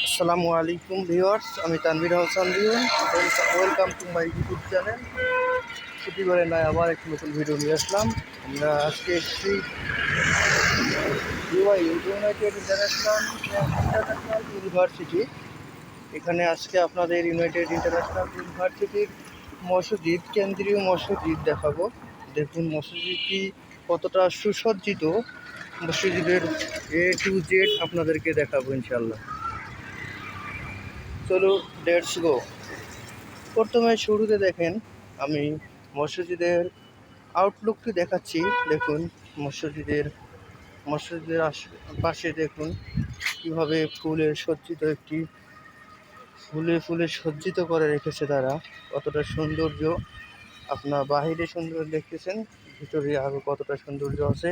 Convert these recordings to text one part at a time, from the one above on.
আসসালামু আলাইকুম ভিউয়ার্স, আমি Tanvir Hasan Riyon. Welcome to my YouTube channel. ছুটি করে নয় আবার একটি নতুন ভিডিও নিয়ে আসলাম। আমরা আজকে এসেছি ইউনাইটেড ইন্টারন্যাশনাল ইউনিভার্সিটি। এখানে আজকে আপনাদের ইউনাইটেড ইন্টারন্যাশনাল ইউনিভার্সিটির মসজিদ, কেন্দ্রীয় মসজিদ দেখাবো। দেখুন মসজিদটি কতটা সুসজ্জিত। মসজিদের A to Z আপনাদেরকে দেখাবো ইনশাল্লাহ। চলো লেটস গো। প্রথমে শুরুতে দেখেন আমি মসজিদের আউটলুকটি দেখাচ্ছি। দেখুন মসজিদের পাশে দেখুন কিভাবে ফুলে সজ্জিত করে রেখেছে তারা। কতটা সৌন্দর্য, আপনার বাহিরে সুন্দর দেখতেছেন, ভিতরে আরও কতটা সৌন্দর্য আছে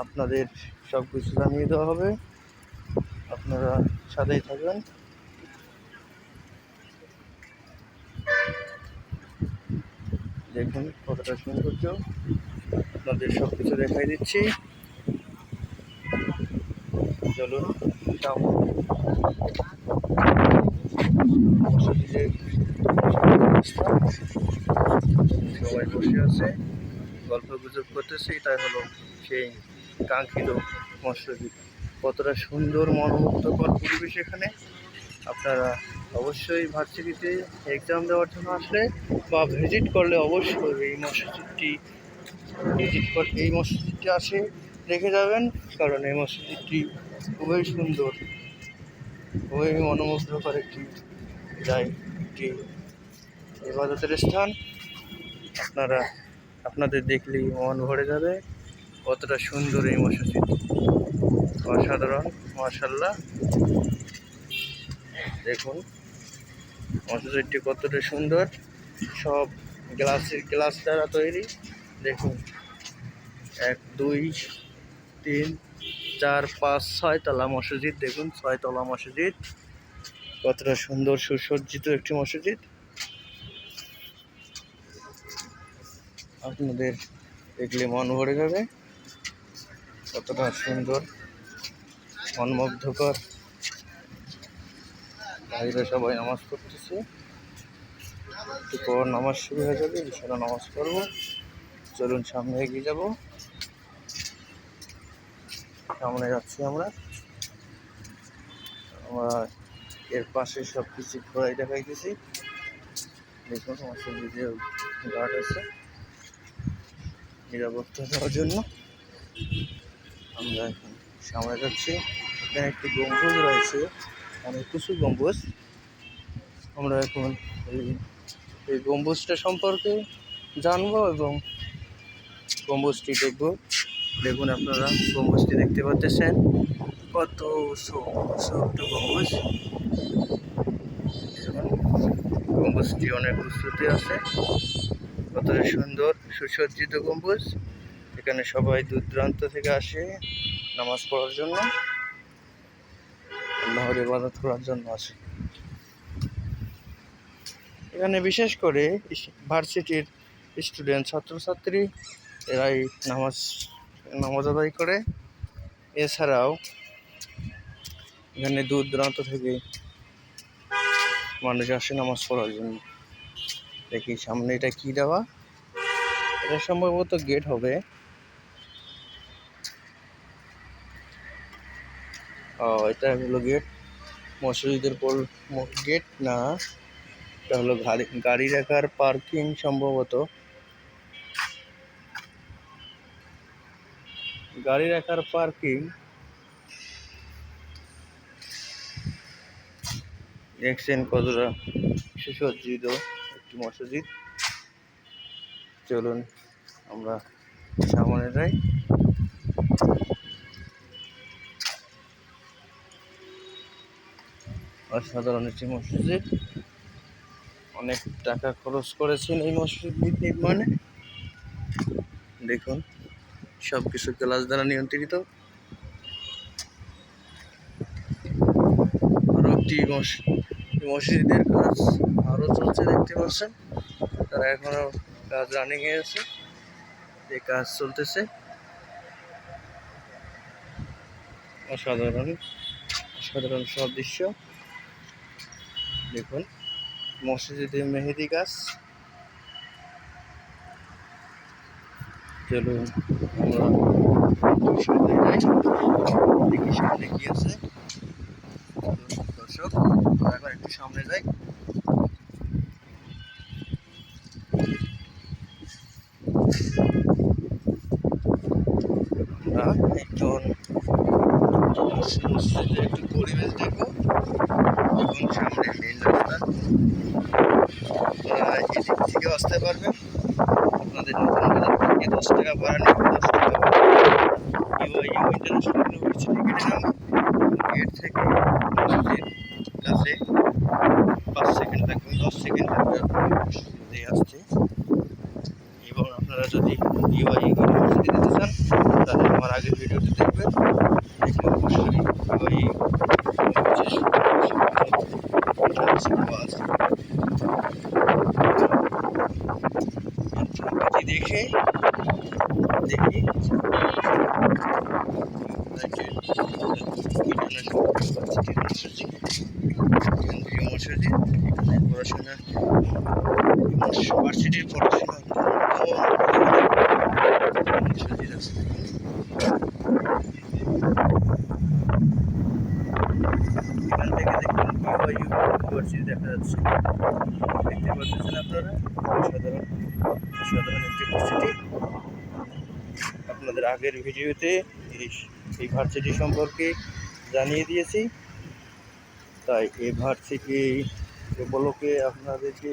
আপনাদের সব কিছু জানিয়ে দেওয়া হবে। আপনারা সাথেই থাকবেন। দেখুন কতটা সৌন্দর্য, আপনাদের সব কিছু দেখাই দিচ্ছি। চলুন মসজিদের সবাই বসে আছে, গল্প গুজব করতেছে। তাই হলো সেই কাঙ্ক্ষিত মসজিদ। কতটা সুন্দর মনোমুগ্ধকর পরিবেশ এখানে। আপনারা অবশ্যই ভার্সিটিতে এক্সাম দেওয়ার জন্য আসলে বা ভিজিট করলে অবশ্যই এই মসজিদটি আসে দেখে যাবেন, কারণ এই মসজিদটি খুবই সুন্দর, খুবই মনোমুগ্ধকর একটি ইবাদতের স্থান। আপনাদের দেখলেই মন ভরে যাবে, কতটা সুন্দর এই মসজিদ, অসাধারণ, মাশাআল্লাহ। দেখুন মসজিদটি কতটা সুন্দর, সব গ্লাস দ্বারা তৈরি। দেখুন 1 2 3 4 5 6 তলা মসজিদ। দেখুন 6 তলা মসজিদ, কতটা সুন্দর সুসজ্জিত একটি মসজিদ। আপনাদের দেখলে মন ভরে যাবে, কতটা সুন্দর, মনমুগ্ধকর। বাইরে সবাই নামাজ পড়তেছে, একটু পর নামাজ শুরু হয়ে যাবে, ইনশাআল্লাহ নামাজ পড়বো। চলুন সামনে এগিয়ে যাব। সামনে যাচ্ছি আমরা এর পাশে সব কিছু ঘোরাই দেখাইতেছি। দেখুন মসজিদে গার্ড আছে নিরাপত্তা দেওয়ার জন্য। আমরা এখন সামনে যাচ্ছি। এখানে একটি গম্বুজ রয়েছে, অনেক কিছু গম্বুজ। আমরা এখন এই গম্বুজটা সম্পর্কে জানবো এবং গম্বুজটি দেখব। দেখুন আপনারা গম্বুজটি দেখতে পাচ্ছেন, কত ছোট্ট গম্বুজ। গম্বুজটি অনেক উঁচুতে আছে, কত সুন্দর সুসজ্জিত গম্বুজ। এখানে সবাই দূর দূরান্ত থেকে আসে নামাজ পড়ার জন্য, আল্লাহর ইবাদত করার জন্য আসে। এখানে বিশেষ করে ভার্সিটির স্টুডেন্ট, ছাত্রছাত্রী এরাই নামাজ আদায় করে। এছাড়াও এখানে দূর দূরান্ত থেকে মানুষ আসে নামাজ পড়ার জন্য। দেখি সামনে এটা কি দেওয়া, এটা সম্ভবত গেট হবে। এটা হলো গেট, মসজিদের গেট না, এটা হলো গাড়ি রাখার পার্কিং সম্ভবত। গাড়ি রাখার পার্কিং। দেখছেন কতটা সুসজ্জিত একটি মসজিদ। চলুন আমরা সামনে যাই। অসাধারণ একটি মসজিদ, অনেক টাকা খরচ করেছেন এই মসজিদ নির্মাণে। দেখুন সবকিছু গ্লাস দ্বারা নিয়ন্ত্রিত। আরো একটি মসজিদের কাজ আরো চলছে, দেখতে পাচ্ছেন। তারা এখনো কাজ রানিং এ আছে, এই কাজ চলতেছে। অসাধারণ সব দৃশ্য। দেখুন মসজিদে মেহেদি গাছ। চলুন আমরা সামনে যাই, দেখি সামনে কি আছে। দর্শক এখন একটু সামনে যাই। আমরা একজন মসজিদের একটু পরিবেশ দেখবো। দেখুন সামনে মেইন রাস্তা, আপনারা এদিক থেকে আসতে পারবেন। আপনাদের নতুন বাজার থেকে 10 টাকা ভাড়া নেবে, 10 টাকা ইউআইইউ ইন্টারন্যাশনাল ইউনিভার্সিটি গেটে নামবে। গেট থেকে মসজিদ কাছে 5 সেকেন্ড থাকবে, 10 সেকেন্ড থাকবে মসজিদে আসতে। এবং আপনারা যদি ইউআইইউ ইউনিভার্সিটি যেতে চান তাহলে আমার আগের ভিডিওটি দেখবেন, দেখলে অবশ্যই ইউআইইউ দেখে দেখি কেন্দ্রীয় মসজিদ, এখানে পড়াশোনা ভার্সিটির পড়াশোনা মসজিদ আছে। এখান থেকে দেখুন ইউআইইউ ইউনিভার্সিটি দেখা যাচ্ছে, দেখতে পাচ্ছেন আপনারা। সাধারণ একটি ভার্সিটি। আপনাদের আগের ভিডিওতে এই ভার্সিটি সম্পর্কে জানিয়ে দিয়েছি, তাই এই ভার্সিটি উপলক্ষে আপনাদেরকে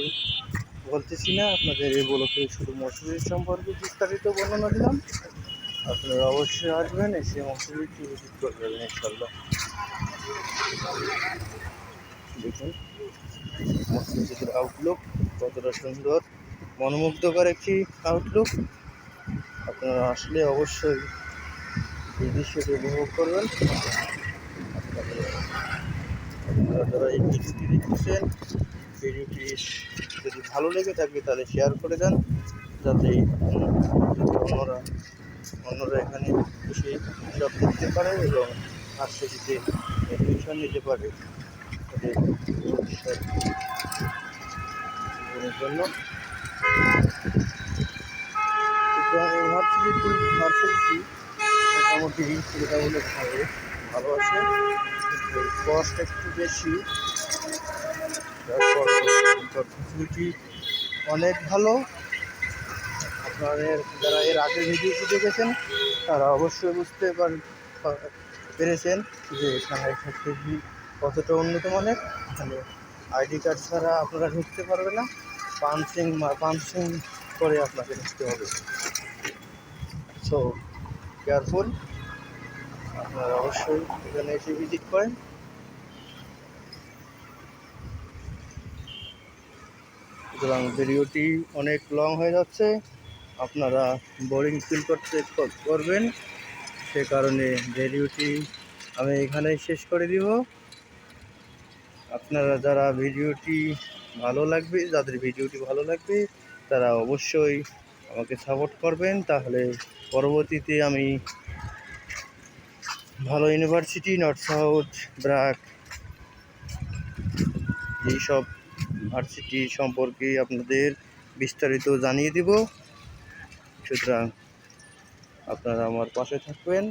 বলতেছি না, আপনাদের এই উপলক্ষে শুধু মসজিদ সম্পর্কে বিস্তারিত বর্ণনা দিলাম। আপনারা অবশ্যই আসবেন, এসে মসজিদটি ভিজিট করবেন ইনশাআল্লাহ। দেখুন মসজিদের আউটলুক কতটা সুন্দর, মনোমুগ্ধকর একটি আউটলুক। আপনারা আসলে অবশ্যই এই দৃশ্যটি উপভোগ করবেন। আপনারা যারা এই ভিডিওটি দেখতেছেন, ভিডিওটি যদি ভালো লেগে থাকে তাহলে শেয়ার করে দেন, যাতে অন্যরা এখানে এসে সব দেখতে পারে এবং ভার্সিটিতে এডমিশন নিতে পারে তাদের ভবিষ্যৎ জীবনের জন্য। ভার্সিটি মোটামুটি তুলনামূলকভাবে ভালো আছে, কিন্তু কস্ট একটু বেশি। তারপর ফ্যাসিলিটি অনেক ভালো। আপনাদের যারা এর আগে ভিডিওটি দেখেছেন তারা অবশ্যই বুঝতে পেরেছেন যে এখানে ফ্যাসিলিটি কতটা উন্নত মানের। এখানে আইডি কার্ড ছাড়া আপনারা ঢুকতে পারবে না, পাঞ্চিং করে আপনাকে ঢুকতে হবে। সো কেয়ারফুল, আপনারা অবশ্যই এখানে এসে ভিজিট করেন। সুতরাং ভিডিওটি অনেক লং হয়ে যাচ্ছে, আপনারা বোরিং ফিল করবেন, সে কারণে ভিডিওটি আমি এখানেই শেষ করে দিব। আপনারা যাদের ভিডিওটি ভালো লাগবে তারা অবশ্যই আমাকে সাপোর্ট করবেন, তাহলে পরবর্তীতে আমি ভালো ইউনিভার্সিটি, নর্থ সাউথ, ব্র্যাক এইসব ভার্সিটি সম্পর্কে আপনাদের বিস্তারিত জানিয়ে দিব। সুতরাং আপনারা আমার পাশে থাকবেন,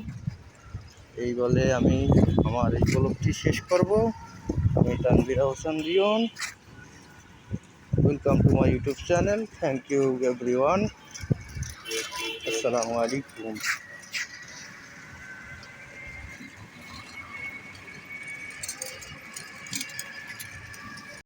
এই বলে আমি আমার এই ব্লগটি শেষ করব। আমি Tanvir Hossain Riyon. Welcome to my YouTube channel. Thank you everyone. আসসালামু আলাইকুম।